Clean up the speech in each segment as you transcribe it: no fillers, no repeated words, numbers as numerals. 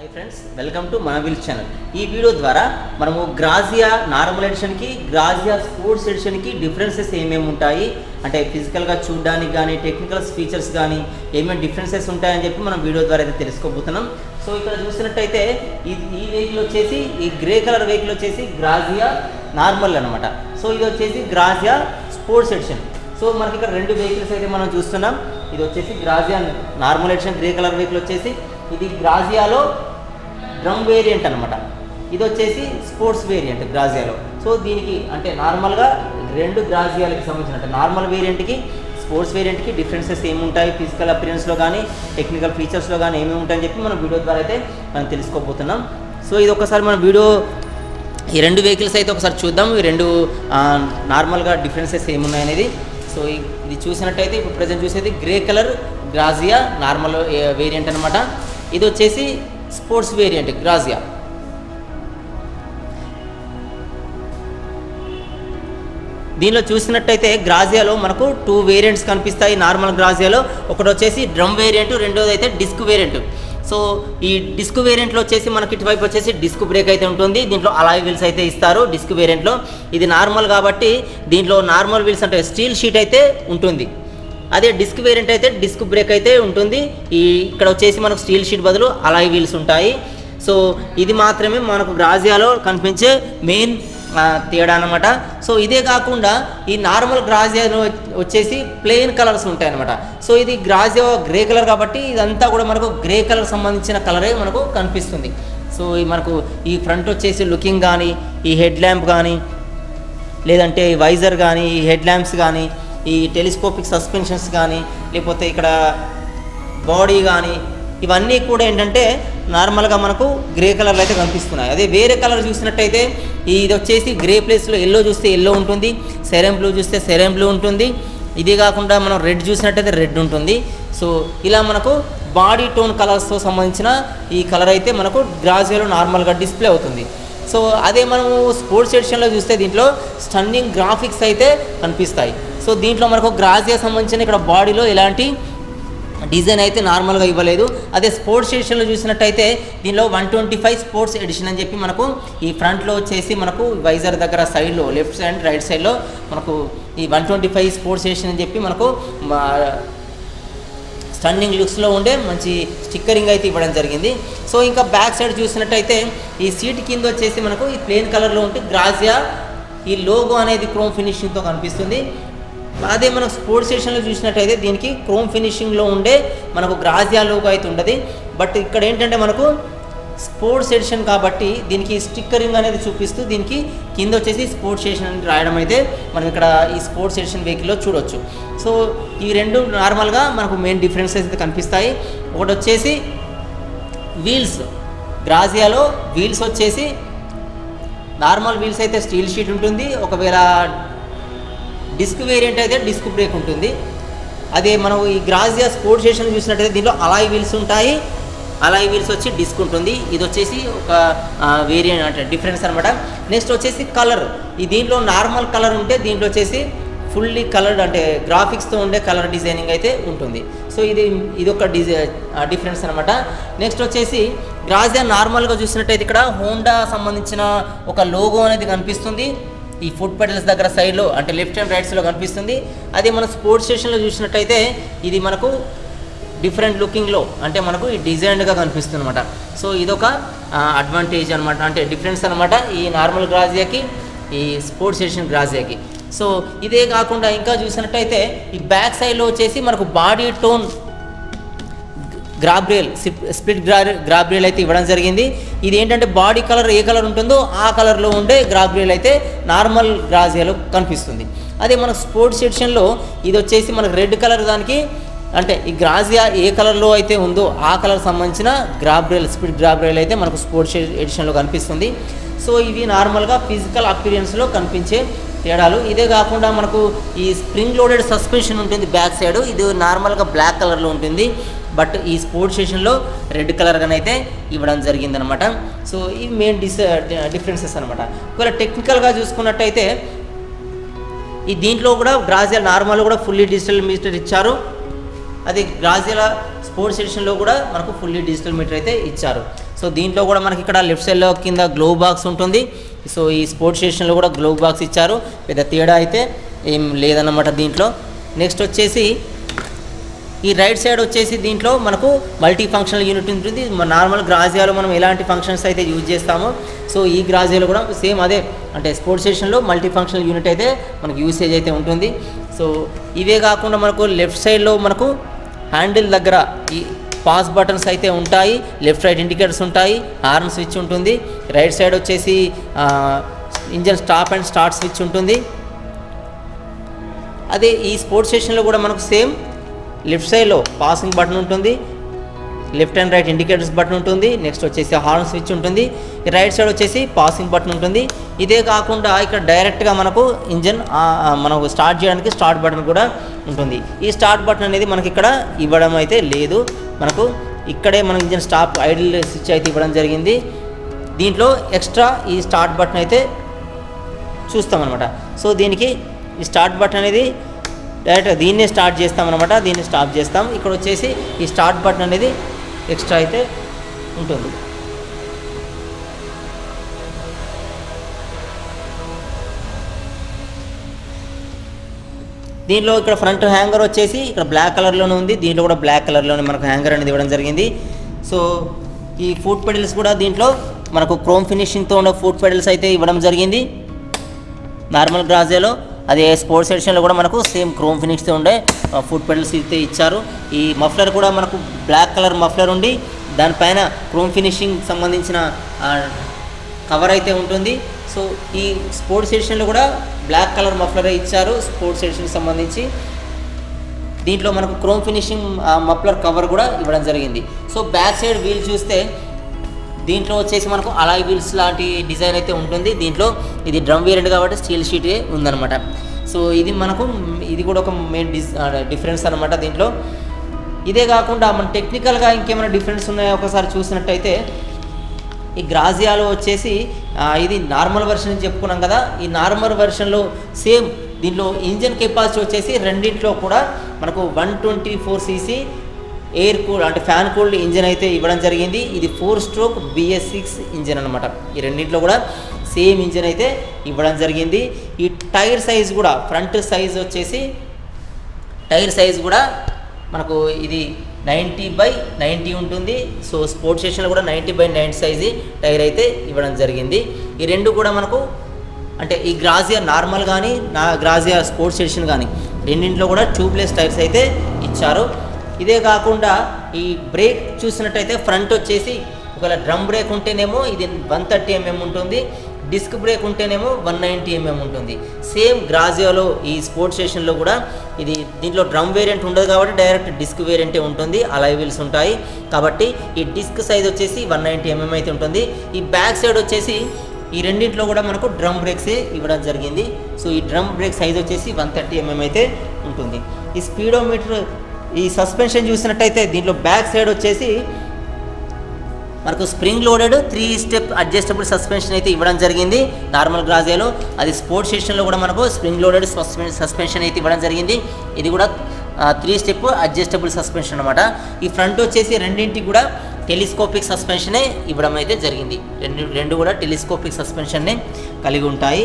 Hi friends welcome to మన wheels channel. ఈ video ద్వారా మనము గ్రాజియా నార్మల్ ఎడిషన్ కి గ్రాజియా స్పోర్ట్స్ ఎడిషన్ కి డిఫరెన్సెస్ ఏమేమి ఉంటాయి అంటే ఫిజికల్ గా చూడడానికి గాని టెక్నికల్ ఫీచర్స్ గాని ఏమేమి డిఫరెన్సెస్ ఉంటాయని చెప్పి మనం వీడియో ద్వారా అయితే తెలుసుకోబోతున్నాం। సో ఇక్కడ చూసినట్టయితే ఈ వెహికల్ వచ్చేసి ఈ గ్రే కలర్ వెహికల్ వచ్చేసి గ్రాజియా నార్మల్ అన్నమాట। సో ఇది వచ్చేసి గ్రాజియా స్పోర్ట్స్ ఎడిషన్। సో మనకి ఇక్కడ రెండు వెహికల్స్ అయితే మనం చూస్తున్నాం। ఇది వచ్చేసి Grazia normal edition grey colour vehicle వచ్చేసి ఇది గ్రాజియాలో డ్రమ్ వేరియంట్ అనమాట। ఇది వచ్చేసి స్పోర్ట్స్ వేరియంట్ గ్రాజియాలో। సో దీనికి అంటే నార్మల్గా రెండు గ్రాజియాలకి సంబంధించిన అంటే నార్మల్ వేరియంట్కి స్పోర్ట్స్ వేరియంట్కి డిఫరెన్సెస్ ఏముంటాయి ఫిజికల్ అపిరియన్స్లో కానీ టెక్నికల్ ఫీచర్స్లో కానీ ఏమేమి ఉంటాయని చెప్పి మనం వీడియో ద్వారా అయితే మనం తెలుసుకోబోతున్నాం। సో ఇది ఒకసారి మన వీడియో ఈ రెండు వెహికల్స్ అయితే ఒకసారి చూద్దాం, ఈ రెండు నార్మల్గా డిఫరెన్సెస్ ఏమున్నాయి అనేది। సో ఇది చూసినట్టయితే ఇప్పుడు ప్రజెంట్ చూసేది grey colour Grazia normal variant అనమాట। ఇది వచ్చేసి స్పోర్ట్స్ వేరియంట్ గ్రాజియా। దీనిలో చూసినట్టయితే గ్రాజియాలో మనకు టూ వేరియంట్స్ కనిపిస్తాయి నార్మల్ గ్రాజియాలో। ఒకటి వచ్చేసి డ్రమ్ వేరియంట్, రెండోది అయితే డిస్క్ వేరియంట్। సో ఈ డిస్క్ వేరియంట్లో వచ్చేసి మనకి ఇటువైపు వచ్చేసి డిస్క్ బ్రేక్ అయితే ఉంటుంది, దీంట్లో అలాయ్ వీల్స్ అయితే ఇస్తారు డిస్క్ వేరియంట్లో। ఇది నార్మల్ కాబట్టి దీంట్లో నార్మల్ వీల్స్ అంటే స్టీల్ షీట్ అయితే ఉంటుంది, అదే డిస్క్ వేరియంట్ అయితే డిస్క్ బ్రేక్ అయితే ఉంటుంది। ఇక్కడ వచ్చేసి మనకు స్టీల్ షీట్ బదులు అలాయ్ వీల్స్ ఉంటాయి। సో ఇది మాత్రమే మనకు గ్రాజియాలో కనిపించే మెయిన్ తేడా అనమాట। సో ఇదే కాకుండా ఈ నార్మల్ గ్రాజియాలో వచ్చేసి ప్లెయిన్ కలర్స్ ఉంటాయి అనమాట। సో ఇది గ్రాజియా గ్రే కలర్ కాబట్టి ఇదంతా కూడా మనకు గ్రే కలర్ సంబంధించిన కలరే మనకు కనిపిస్తుంది। సో మనకు ఈ ఫ్రంట్ వచ్చేసి లుకింగ్ కానీ ఈ హెడ్ ల్యాంప్ కానీ లేదంటే ఈ వైజర్ కానీ ఈ హెడ్ ల్యాంప్స్ కానీ ఈ టెలిస్కోపిక్ సస్పెన్షన్స్ కానీ లేకపోతే ఇక్కడ బాడీ కానీ ఇవన్నీ కూడా ఏంటంటే నార్మల్గా మనకు గ్రే కలర్లో అయితే కనిపిస్తున్నాయి। అదే వేరే కలర్ చూసినట్టయితే ఇది వచ్చేసి గ్రే ప్లేస్లో ఎల్లో చూస్తే ఎల్లో ఉంటుంది, సెరెన్ బ్లూ చూస్తే సెరెన్ బ్లూ ఉంటుంది, ఇది కాకుండా మనం రెడ్ చూసినట్టయితే రెడ్ ఉంటుంది। సో ఇలా మనకు బాడీ టోన్ కలర్స్తో సంబంధించిన ఈ కలర్ అయితే మనకు గ్రాజియాలో నార్మల్గా డిస్ప్లే అవుతుంది। సో అదే మనము స్పోర్ట్స్ ఎడిషన్లో చూస్తే దీంట్లో స్టన్నింగ్ గ్రాఫిక్స్ అయితే కనిపిస్తాయి। సో దీంట్లో మనకు గ్రాజియా సంబంధించిన ఇక్కడ బాడీలో ఎలాంటి డిజైన్ అయితే నార్మల్గా ఇవ్వలేదు। అదే స్పోర్ట్స్ ఎడిషన్లో చూసినట్టయితే దీనిలో 125 స్పోర్ట్స్ ఎడిషన్ అని చెప్పి మనకు ఈ ఫ్రంట్లో వచ్చేసి మనకు వైజర్ దగ్గర సైడ్లో లెఫ్ట్ సైడ్ రైట్ సైడ్లో మనకు ఈ 125 స్పోర్ట్స్ ఎడిషన్ అని చెప్పి మనకు స్టన్నింగ్ లుక్స్లో ఉండే మంచి స్టిక్కరింగ్ అయితే ఇవ్వడం జరిగింది। సో ఇంకా బ్యాక్ సైడ్ చూసినట్టయితే ఈ సీట్ కింద వచ్చేసి మనకు ఈ ప్లెయిన్ కలర్లో ఉంటే గ్రాజియా ఈ లోగో అనేది క్రోమ్ ఫినిషింగ్తో కనిపిస్తుంది। అదే మనం స్పోర్ట్స్ ఎడిషన్లో చూసినట్టయితే దీనికి క్రోమ్ ఫినిషింగ్లో ఉండే మనకు గ్రాజియా లోగో అయితే ఉండదు। బట్ ఇక్కడ ఏంటంటే మనకు స్పోర్ట్స్ ఎడిషన్ కాబట్టి దీనికి స్టిక్కరింగ్ అనేది చూపిస్తూ దీనికి కింద వచ్చేసి స్పోర్ట్స్ ఎడిషన్ అని రాయడం అయితే మనం ఇక్కడ ఈ స్పోర్ట్స్ ఎడిషన్ వెహికల్లో చూడొచ్చు। సో ఈ రెండు నార్మల్గా మనకు మెయిన్ డిఫరెన్సెస్ అయితే కనిపిస్తాయి। ఒకటి వచ్చేసి వీల్స్, గ్రాజియాలో వీల్స్ వచ్చేసి నార్మల్ వీల్స్ అయితే స్టీల్ షీట్ ఉంటుంది, ఒకవేళ డిస్క్ వేరియంట్ అయితే డిస్క్ బ్రేక్ ఉంటుంది। అదే మనం ఈ గ్రాజియా స్పోర్ట్స్ ఎడిషన్ చూసినట్టయితే దీంట్లో అలాయ్ వీల్స్ ఉంటాయి, అలాయ్ వీల్స్ వచ్చి డిస్క్ ఉంటుంది। ఇది వచ్చేసి ఒక వేరియంట్ అంటే డిఫరెన్స్ అనమాట। నెక్స్ట్ వచ్చేసి కలర్, ఈ దీంట్లో నార్మల్ కలర్ ఉంటే దీంట్లో వచ్చేసి ఫుల్లీ కలర్డ్ అంటే గ్రాఫిక్స్తో ఉండే కలర్ డిజైనింగ్ అయితే ఉంటుంది। సో ఇది ఒక డిఫరెన్స్ అనమాట। నెక్స్ట్ వచ్చేసి గ్రాజియా నార్మల్గా చూసినట్టయితే ఇక్కడ హోండా సంబంధించిన ఒక లోగో అనేది కనిపిస్తుంది ఈ ఫుట్ పెడల్స్ దగ్గర సైడ్లో అంటే లెఫ్ట్ అండ్ రైట్స్లో కనిపిస్తుంది। అదే మన స్పోర్ట్స్ స్టేషన్లో చూసినట్టయితే ఇది మనకు డిఫరెంట్ లుకింగ్లో అంటే మనకు ఈ డిజైన్డ్గా కనిపిస్తుంది అనమాట। సో ఇదొక అడ్వాంటేజ్ అనమాట, అంటే డిఫరెన్స్ అనమాట ఈ నార్మల్ గ్రాజియాకి ఈ స్పోర్ట్స్ స్టేషన్ గ్రాజియాకి। సో ఇదే కాకుండా ఇంకా చూసినట్టయితే ఈ బ్యాక్ సైడ్లో వచ్చేసి మనకు body tone Gabriel split Gabriel అయితే ఇవ్వడం జరిగింది। ఇది ఏంటంటే బాడీ కలర్ ఏ కలర్ ఉంటుందో ఆ కలర్లో ఉండే గ్రాబ్రియల్ అయితే నార్మల్ గ్రాజియాలో కనిపిస్తుంది। అదే మన స్పోర్ట్స్ ఎడిషన్లో ఇది వచ్చేసి మనకు రెడ్ కలర్ దానికి అంటే ఈ గ్రాజియా ఏ కలర్లో అయితే ఉందో ఆ కలర్ సంబంధించిన గ్రాబ్రియల్ స్ప్లిట్ గ్రాబ్రియల్ అయితే మనకు స్పోర్ట్స్ ఎడిషన్లో కనిపిస్తుంది। సో ఇవి నార్మల్గా ఫిజికల్ అపిరియన్స్లో కనిపించే తేడాలు। ఇదే కాకుండా మనకు ఈ స్ప్రింగ్ లోడెడ్ సస్పెన్షన్ ఉంటుంది బ్యాక్ సైడ్, ఇది నార్మల్గా బ్లాక్ కలర్లో ఉంటుంది, బట్ ఈ స్పోర్ట్స్ స్టేషన్లో రెడ్ కలర్గానైతే ఇవ్వడం జరిగిందనమాట। సో ఇవి మెయిన్ డిఫరెన్సెస్ అనమాట। ఒకవేళ టెక్నికల్గా చూసుకున్నట్టయితే ఈ దీంట్లో కూడా గ్రాజియా నార్మల్ కూడా ఫుల్లీ డిజిటల్ మీటర్ ఇచ్చారు, అది గ్రాజియా స్పోర్ట్స్ ఎడిషన్లో కూడా మనకు ఫుల్లీ డిజిటల్ మీటర్ అయితే ఇచ్చారు. సో దీంట్లో కూడా మనకి ఇక్కడ లెఫ్ట్ సైడ్లో కింద గ్లో బాక్స్ ఉంటుంది. సో ఈ స్పోర్ట్స్ ఎడిషన్లో కూడా గ్లో బాక్స్ ఇచ్చారు, పెద్ద తేడా అయితే ఏం లేదన్నమాట దీంట్లో. నెక్స్ట్ వచ్చేసి ఈ రైట్ సైడ్ వచ్చేసి దీంట్లో మనకు మల్టీ ఫంక్షనల్ యూనిట్ ఉంటుంది. నార్మల్ గ్రాజియాలో మనం ఎలాంటి ఫంక్షన్స్ అయితే యూజ్ చేస్తామో సో ఈ గ్రాజియాలో కూడా సేమ్ అదే, అంటే స్పోర్ట్స్ స్టేషన్లో మల్టీ ఫంక్షనల్ యూనిట్ అయితే మనకు యూసేజ్ అయితే ఉంటుంది. సో ఇవే కాకుండా మనకు లెఫ్ట్ సైడ్లో మనకు హ్యాండిల్ దగ్గర ఈ పాస్ బటన్స్ అయితే ఉంటాయి, లెఫ్ట్ రైట్ ఇండికేటర్స్ ఉంటాయి, హార్న్ స్విచ్ ఉంటుంది. రైట్ సైడ్ వచ్చేసి engine stop and start switch ఉంటుంది. అదే ఈ స్పోర్ట్స్ స్టేషన్లో కూడా మనకు సేమ్ లెఫ్ట్ సైడ్లో పాసింగ్ బటన్ ఉంటుంది, left and right indicators button ఉంటుంది, నెక్స్ట్ వచ్చేసి హార్న్ స్విచ్ ఉంటుంది, రైట్ సైడ్ వచ్చేసి పాసింగ్ బటన్ ఉంటుంది. ఇదే కాకుండా ఇక్కడ డైరెక్ట్గా మనకు ఇంజన్ మనకు స్టార్ట్ చేయడానికి స్టార్ట్ బటన్ కూడా ఉంటుంది. ఈ స్టార్ట్ బటన్ అనేది మనకి ఇక్కడ ఇవ్వడం అయితే లేదు, మనకు ఇక్కడే మన ఇంజన్ స్టాప్ ఐడిల్ స్విచ్ అయితే ఇవ్వడం జరిగింది. దీంట్లో ఎక్స్ట్రా ఈ స్టార్ట్ బటన్ అయితే చూస్తామన్నమాట. సో దీనికి ఈ స్టార్ట్ బటన్ అనేది డైరెక్ట్గా దీన్నే స్టార్ట్ చేస్తామన్నమాట, దీన్ని స్టాప్ చేస్తాం. ఇక్కడ వచ్చేసి ఈ స్టార్ట్ బటన్ అనేది ఎక్స్ట్రా అయితే ఉంటుంది. దీంట్లో ఇక్కడ ఫ్రంట్ హ్యాంగర్ వచ్చేసి ఇక్కడ బ్లాక్ కలర్లోనే ఉంది, దీంట్లో కూడా బ్లాక్ కలర్లోనే మనకు హ్యాంగర్ అనేది ఇవ్వడం జరిగింది. సో ఈ ఫుట్ పెడల్స్ కూడా దీంట్లో మనకు క్రోమ్ ఫినిషింగ్తో ఉన్న ఫుట్ పెడల్స్ అయితే ఇవ్వడం జరిగింది నార్మల్ గ్రాజియాలో. అదే స్పోర్ట్స్ ఎడిషన్లో కూడా మనకు సేమ్ క్రోమ్ ఫినిష్తో ఉండే ఫుట్ పెడల్స్ అయితే ఇచ్చారు. ఈ మఫ్లర్ కూడా మనకు బ్లాక్ కలర్ మఫ్లర్ ఉండి దానిపైన క్రోమ్ ఫినిషింగ్ సంబంధించిన కవర్ అయితే ఉంటుంది. సో ఈ స్పోర్ట్స్ ఎడిషన్లో కూడా బ్లాక్ కలర్ మఫ్లర్ ఇచ్చారు స్పోర్ట్స్ ఎడిషన్కి సంబంధించి. దీంట్లో మనకు క్రోమ్ ఫినిషింగ్ మఫ్లర్ కవర్ కూడా ఇవ్వడం జరిగింది. సో బ్యాక్ సైడ్ వీల్ చూస్తే దీంట్లో వచ్చేసి మనకు అలాయ్ వీల్స్ లాంటి డిజైన్ అయితే ఉంటుంది. దీంట్లో ఇది డ్రమ్ వేరియంట్ కాబట్టి స్టీల్ షీట్ ఉందన్నమాట. సో ఇది మనకు ఇది కూడా ఒక మెయిన్ డిఫరెన్స్ అనమాట దీంట్లో. ఇదే కాకుండా మన టెక్నికల్గా ఇంకేమైనా డిఫరెన్స్ ఉన్నాయో ఒకసారి చూసినట్టయితే ఈ గ్రాజియాలో వచ్చేసి ఇది నార్మల్ వెర్షన్ అని చెప్పుకున్నాం కదా, ఈ నార్మల్ వెర్షన్లో సేమ్ దీంట్లో ఇంజన్ కెపాసిటీ వచ్చేసి రెండింటిలో కూడా మనకు 124 cc ఎయిర్ కూల్ అంటే ఫ్యాన్ కూల్డ్ ఇంజన్ అయితే ఇవ్వడం జరిగింది. ఇది 4 స్ట్రోక్ BS6 ఇంజన్ అనమాట. ఈ రెండింటిలో కూడా సేమ్ ఇంజన్ అయితే ఇవ్వడం జరిగింది. ఈ టైర్ సైజ్ కూడా ఫ్రంట్ సైజ్ వచ్చేసి టైర్ సైజ్ కూడా మనకు ఇది 90/90 ఉంటుంది. సో స్పోర్ట్స్ స్టేషన్లో కూడా 90/90 సైజు టైర్ అయితే ఇవ్వడం జరిగింది. ఈ రెండు కూడా మనకు అంటే ఈ గ్రాజియా నార్మల్ కానీ గ్రాజియా స్పోర్ట్స్ ఎడిషన్ కానీ రెండింటిలో కూడా ట్యూబ్లెస్ టైర్స్ అయితే ఇచ్చారు. ఇదే కాకుండా ఈ బ్రేక్ చూసినట్టయితే ఫ్రంట్ వచ్చేసి ఒకవేళ డ్రమ్ బ్రేక్ ఉంటేనేమో ఇది 130 mm ఉంటుంది, డిస్క్ బ్రేక్ ఉంటేనేమో 190 mm ఉంటుంది. సేమ్ గ్రాజియాలో ఈ స్పోర్ట్స్ స్టేషన్లో కూడా ఇది దీంట్లో డ్రమ్ వేరియంట్ ఉండదు కాబట్టి డైరెక్ట్ డిస్క్ వేరియంటే ఉంటుంది, అలాయ్ వీల్స్ ఉంటాయి కాబట్టి ఈ డిస్క్ సైజ్ వచ్చేసి 190 mm అయితే ఉంటుంది. ఈ బ్యాక్ సైడ్ వచ్చేసి ఈ రెండింటిలో కూడా మనకు డ్రమ్ బ్రేక్సే ఇవ్వడం జరిగింది. సో ఈ డ్రమ్ బ్రేక్ సైజ్ వచ్చేసి 130 mm అయితే ఉంటుంది. ఈ స్పీడోమీటర్ ఈ సస్పెన్షన్ చూసినట్టయితే దీంట్లో బ్యాక్ సైడ్ వచ్చేసి మనకు spring loaded 3 step adjustable suspension అయితే ఇవ్వడం జరిగింది నార్మల్ గ్రాజియాలో. అది స్పోర్ట్స్ స్టేషన్లో కూడా మనకు స్ప్రింగ్ లోడెడ్ సస్పెన్షన్ అయితే ఇవ్వడం జరిగింది. ఇది కూడా 3 స్టెప్ అడ్జస్టబుల్ సస్పెన్షన్ అనమాట. ఈ ఫ్రంట్ వచ్చేసి రెండింటికి కూడా టెలిస్కోపిక్ సస్పెన్షనే ఇవ్వడం అయితే జరిగింది. రెండు కూడా టెలిస్కోపిక్ సస్పెన్షన్నే కలిగి ఉంటాయి.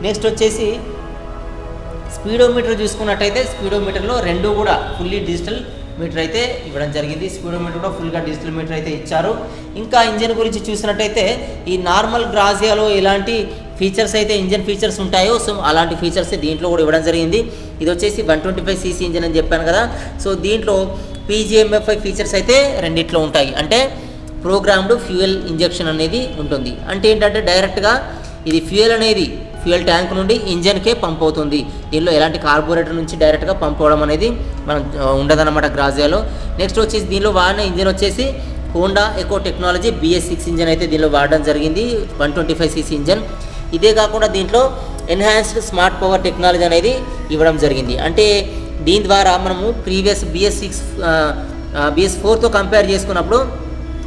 నెక్స్ట్ వచ్చేసి స్పీడోమీటర్ చూసుకున్నట్టయితే స్పీడోమీటర్లో రెండు కూడా ఫుల్లీ డిజిటల్ మీటర్ అయితే ఇవ్వడం జరిగింది. స్పీడోమీటర్ కూడా ఫుల్గా డిజిటల్ మీటర్ అయితే ఇచ్చారు. ఇంకా ఇంజన్ గురించి చూసినట్టయితే ఈ నార్మల్ గ్రాజియాలో ఎలాంటి ఫీచర్స్ అయితే ఇంజన్ ఫీచర్స్ ఉంటాయో సో అలాంటి ఫీచర్స్ దీంట్లో కూడా ఇవ్వడం జరిగింది. ఇది వచ్చేసి 125 cc ఇంజన్ అని చెప్పాను కదా. సో దీంట్లో PGMFI ఫీచర్స్ అయితే రెండిట్లో ఉంటాయి. అంటే ప్రోగ్రామ్డ్ ఫ్యూయల్ ఇంజెక్షన్ అనేది ఉంటుంది. అంటే ఏంటంటే డైరెక్ట్గా ఇది ఫ్యూయల్ ట్యాంక్ నుండి ఇంజన్కే పంప్ అవుతుంది. దీనిలో ఎలాంటి కార్బోరేటర్ నుంచి డైరెక్ట్గా పంప్ అవ్వడం అనేది మనం ఉండదన్నమాట గ్రాజియాలో. నెక్స్ట్ వచ్చేసి దీనిలో వాడిన ఇంజన్ వచ్చేసి Honda echo technology BS6 engine అయితే దీనిలో వాడడం జరిగింది, 125 cc ఇంజన్. ఇదే కాకుండా దీంట్లో ఎన్హాన్స్డ్ స్మార్ట్ పవర్ టెక్నాలజీ అనేది ఇవ్వడం జరిగింది. అంటే దీని ద్వారా మనము ప్రీవియస్ BS4తో కంపేర్ చేసుకున్నప్పుడు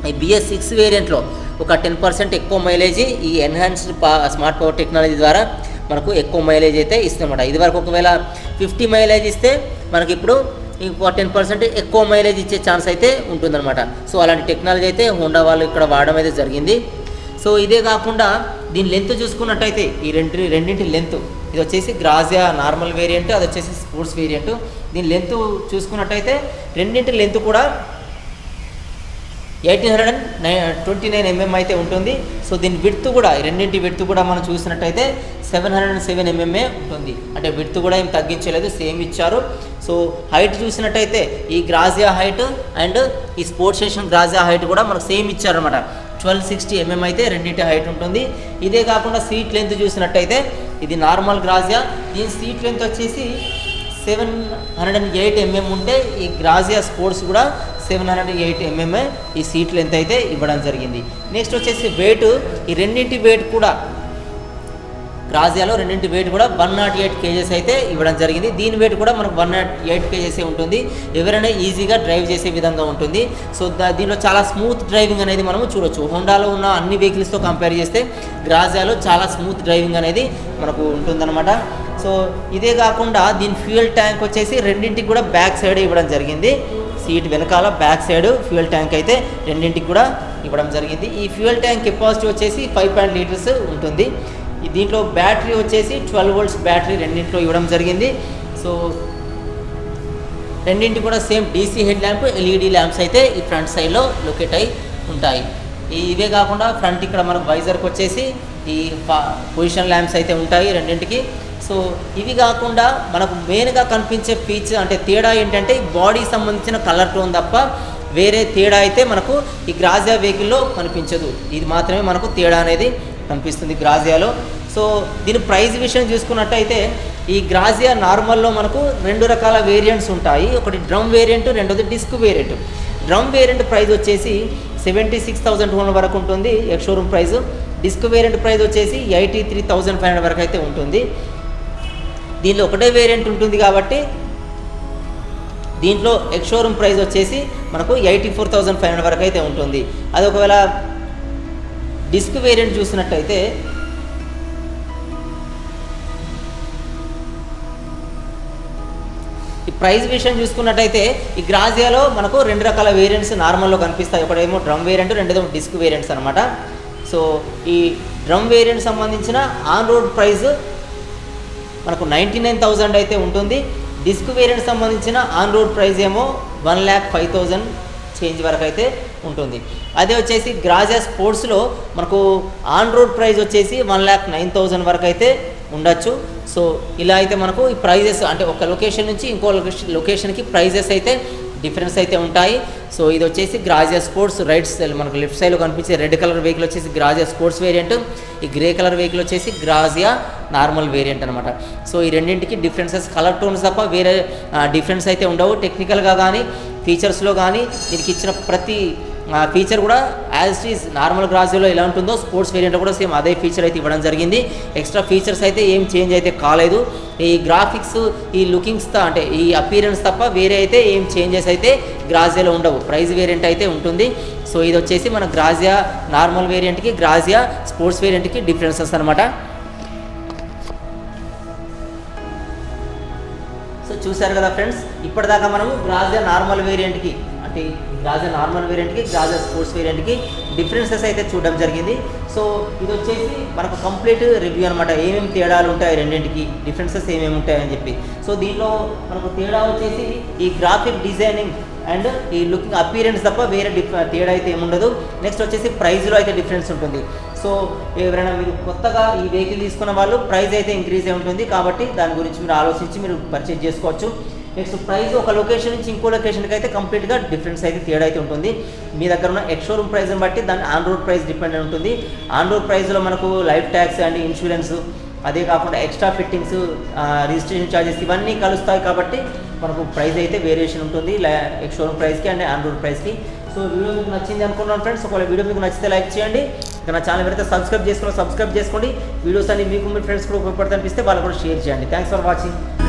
ఈ BS6 వేరియంట్లో ఒక 10% ఎక్కువ మైలేజ్ ఈ ఎన్హాన్స్డ్ స్మార్ట్ పవర్ టెక్నాలజీ ద్వారా మనకు ఎక్కువ మైలేజ్ అయితే ఇస్తుందన్నమాట. ఇదివరకు ఒకవేళ 50 మైలేజ్ ఇస్తే మనకి ఇప్పుడు ఇంకో 10% ఎక్కువ మైలేజ్ ఇచ్చే ఛాన్స్ అయితే ఉంటుందన్నమాట. సో అలాంటి టెక్నాలజీ అయితే హోండా వాళ్ళు ఇక్కడ వాడడం అయితే జరిగింది. సో ఇదే కాకుండా దీని లెంత్ చూసుకున్నట్టయితే ఈ రెండింటి లెంత్, ఇది వచ్చేసి గ్రాజియా నార్మల్ వేరియంట్, అది వచ్చేసి స్పోర్ట్స్ వేరియంట్. దీని లెంత్ చూసుకున్నట్టయితే రెండింటి లెంత్ కూడా 1829 mm అయితే ఉంటుంది. సో దీని విడ్త్ కూడా, రెండింటి విడ్త్ కూడా మనం చూసినట్టయితే 707 mm ఉంటుంది. అంటే విడ్త్ కూడా ఏం తగ్గించలేదు, సేమ్ ఇచ్చారు. సో హైట్ చూసినట్టయితే ఈ గ్రాజియా హైట్ అండ్ ఈ స్పోర్ట్స్ స్టేషన్ గ్రాజియా హైట్ కూడా మనకు సేమ్ ఇచ్చారనమాట. 1260 mm అయితే రెండింటి హైట్ ఉంటుంది. ఇదే కాకుండా సీట్ లెంత్ చూసినట్టయితే ఇది నార్మల్ గ్రాజియా, దీని సీట్ లెంత్ వచ్చేసి 708 mm ఉంటే ఈ గ్రాజియా స్పోర్ట్స్ కూడా 708 mm ఈ సీట్ లెంత్ అయితే ఇవ్వడం జరిగింది. నెక్స్ట్ వచ్చేసి వెయిట్, ఈ రెండింటి వెయిట్ కూడా గ్రాజియాలో రెండింటి వెయిట్ కూడా 108 kgs అయితే ఇవ్వడం జరిగింది. దీని వెయిట్ కూడా మనకు 108 kgs ఉంటుంది. ఎవరైనా ఈజీగా డ్రైవ్ చేసే విధంగా ఉంటుంది. సో దీనిలో చాలా స్మూత్ డ్రైవింగ్ అనేది మనము చూడొచ్చు. హోండాలో ఉన్న అన్ని వెహికల్స్తో కంపేర్ చేస్తే గ్రాజియాలో చాలా స్మూత్ డ్రైవింగ్ అనేది మనకు ఉంటుందన్నమాట. సో ఇదే కాకుండా దీని ఫ్యూయల్ ట్యాంక్ వచ్చేసి రెండింటికి కూడా బ్యాక్ సైడ్ ఇవ్వడం జరిగింది. సీట్ వెనకాల బ్యాక్ సైడ్ ఫ్యూయల్ ట్యాంక్ అయితే రెండింటికి కూడా ఇవ్వడం జరిగింది. ఈ ఫ్యూయల్ ట్యాంక్ కెపాసిటీ వచ్చేసి 5.0 లీటర్స్ ఉంటుంది. దీంట్లో బ్యాటరీ వచ్చేసి 12 volts బ్యాటరీ రెండింటిలో ఇవ్వడం జరిగింది. సో రెండింటి కూడా same DC head lamp, LED lamps అయితే ఈ ఫ్రంట్ సైడ్లో లొకేట్ అయి ఉంటాయి. ఇవే కాకుండా ఫ్రంట్ ఇక్కడ మనకు వైజర్కి వచ్చేసి ఈ పొజిషన్ ల్యాంప్స్ అయితే ఉంటాయి రెండింటికి. సో ఇవి కాకుండా మనకు మెయిన్గా కనిపించే ఫీచర్ అంటే తేడా ఏంటంటే బాడీ సంబంధించిన కలర్ టోన్ తప్ప వేరే తేడా అయితే మనకు ఈ గ్రాజియా వెహికల్లో కనిపించదు. ఇది మాత్రమే మనకు తేడా అనేది కనిపిస్తుంది గ్రాజియాలో. సో దీని ప్రైస్ విషయం చూసుకున్నట్టయితే ఈ గ్రాజియా నార్మల్లో మనకు 2 రకాల వేరియంట్స్ ఉంటాయి. ఒకటి డ్రమ్ వేరియంట్, రెండోది disc variant. Drum variant price వచ్చేసి 76,200 వరకు ఉంటుంది ex showroom price. Disc variant price వచ్చేసి 83,500 వరకు అయితే ఉంటుంది. దీనిలో ఒకటే వేరియంట్ ఉంటుంది కాబట్టి దీంట్లో ఎక్స్ షోరూమ్ ప్రైస్ వచ్చేసి మనకు 84,500 వరకు అయితే ఉంటుంది. అది ఒకవేళ డిస్క్ వేరియంట్ చూసినట్టయితే ఈ ప్రైస్ విషయం చూసుకున్నట్టయితే ఈ గ్రాజియాలో మనకు 2 రకాల వేరియంట్స్ నార్మల్లో కనిపిస్తాయి. ఒకటేమో డ్రమ్ వేరియంట్, రెండోదేమో డిస్క్ వేరియంట్స్ అనమాట. సో ఈ డ్రమ్ వేరియంట్ సంబంధించిన ఆన్ రోడ్ ప్రైస్ మనకు 99,000 అయితే ఉంటుంది. డిస్క్ వేరియంట్ సంబంధించిన ఆన్ రోడ్ ప్రైస్ ఏమో 1,05,000 చేంజ్ వరకు అయితే ఉంటుంది. అదే వచ్చేసి గ్రాజియా స్పోర్ట్స్లో మనకు ఆన్ రోడ్ ప్రైస్ వచ్చేసి 1,09,000 వరకు అయితే ఉండొచ్చు. సో ఇలా అయితే మనకు ఈ ప్రైజెస్ అంటే ఒక లొకేషన్ నుంచి ఇంకో లొకేషన్కి ప్రైజెస్ అయితే డిఫరెన్స్ అయితే ఉంటాయి. సో ఇది వచ్చేసి గ్రాజియా స్పోర్ట్స్ రైట్ సైడ్ మనకు లెఫ్ట్ సైడ్లో కనిపించే రెడ్ కలర్ వెహికల్ వచ్చేసి గ్రాజియా స్పోర్ట్స్ వేరియంట్, ఈ గ్రే కలర్ వెహికల్ వచ్చేసి గ్రాజియా నార్మల్ వేరియంట్ అనమాట. సో ఈ రెండింటికి డిఫరెన్సెస్ కలర్ టోన్స్ తప్ప వేరే డిఫరెన్స్ అయితే ఉండవు. టెక్నికల్గా కానీ ఫీచర్స్లో కానీ దీనికి ఇచ్చిన ప్రతి ఫీచర్ కూడా యాజ్ ఇట్ ఈజ్ నార్మల్ గ్రాజియాలో ఎలా ఉంటుందో స్పోర్ట్స్ వేరియంట్ కూడా సేమ్ అదే ఫీచర్ అయితే ఇవ్వడం జరిగింది. ఎక్స్ట్రా ఫీచర్స్ అయితే ఏం చేంజ్ అయితే కాలేదు. ఈ గ్రాఫిక్స్, ఈ లుకింగ్స్ అంటే ఈ అపీరెన్స్ తప్ప వేరే అయితే ఏం చేంజెస్ అయితే గ్రాజియాలో ఉండవు. ప్రైస్ వేరియంట్ అయితే ఉంటుంది. సో ఇది వచ్చేసి మన గ్రాజియా నార్మల్ వేరియంట్కి గ్రాజియా స్పోర్ట్స్ వేరియంట్కి డిఫరెన్సెస్ అనమాట. సో చూసారు కదా ఫ్రెండ్స్, ఇప్పటిదాకా మనము గ్రాజియా నార్మల్ వేరియంట్కి అంటే గ్రాజియా నార్మల్ వేరియంట్కి గ్రాజియా స్పోర్ట్స్ వేరియంట్కి డిఫరెన్సెస్ అయితే చూడడం జరిగింది. సో ఇది వచ్చేసి మనకు కంప్లీట్ రివ్యూ అనమాట. ఏమేమి తేడాలు ఉంటాయి రెండింటికి, డిఫరెన్సెస్ ఏమేమి ఉంటాయని చెప్పి. సో దీంట్లో మనకు తేడా వచ్చేసి ఈ గ్రాఫిక్ డిజైనింగ్ అండ్ ఈ లుకింగ్ అపీరెన్స్ తప్ప వేరే తేడా అయితే ఏముండదు. నెక్స్ట్ వచ్చేసి ప్రైస్లో అయితే డిఫరెన్స్ ఉంటుంది. సో ఎవరైనా మీరు కొత్తగా ఈ వెహికల్ తీసుకున్న వాళ్ళు ప్రైస్ అయితే ఇంక్రీజ్ అయి ఉంటుంది కాబట్టి దాని గురించి మీరు ఆలోచించి మీరు పర్చేజ్ చేసుకోవచ్చు. నెక్స్ట్ ప్రైస్ ఒక లొకేషన్ నుంచి ఇంకో లొకేషన్కి అయితే కంప్లీట్గా డిఫరెన్స్ అయితే తేడా అయితే ఉంటుంది. మీ దగ్గర ఉన్న ఎక్స్ షోరూమ్ ప్రైస్ని బట్టి దాని ఆన్ రోడ్ ప్రైస్ డిపెండ్ అయి ఉంటుంది. ఆన్ రోడ్ ప్రైస్లో మనకు లైఫ్ ట్యాక్స్ అండ్ ఇన్సూరెన్స్, అదే కాకుండా ఎక్స్ట్రా ఫిట్టింగ్స్, రిజిస్ట్రేషన్ ఛార్జెస్ ఇవన్నీ కలుస్తాయి కాబట్టి మనకు ప్రైస్ అయితే వేరియేషన్ ఉంటుంది ఎక్స్ షోరూమ్ ప్రైస్కి అండ్ ఆన్ రోడ్ ప్రైస్కి. సో వీడియో మీకు నచ్చింది అనుకుంటున్నాను ఫ్రెండ్స్. ఒకవేళ వీడియో మీకు నచ్చితే లైక్ చేయండి. నా ఛానల్ ఎవరైతే సబ్స్క్రైబ్ చేసుకోండి వీడియోస్ అన్ని మీకు మీ ఫ్రెండ్స్ కూడా ఉపయోగపడుతుంది అనిపిస్తే వాళ్ళు కూడా షేర్ చేయండి. Thanks for watching.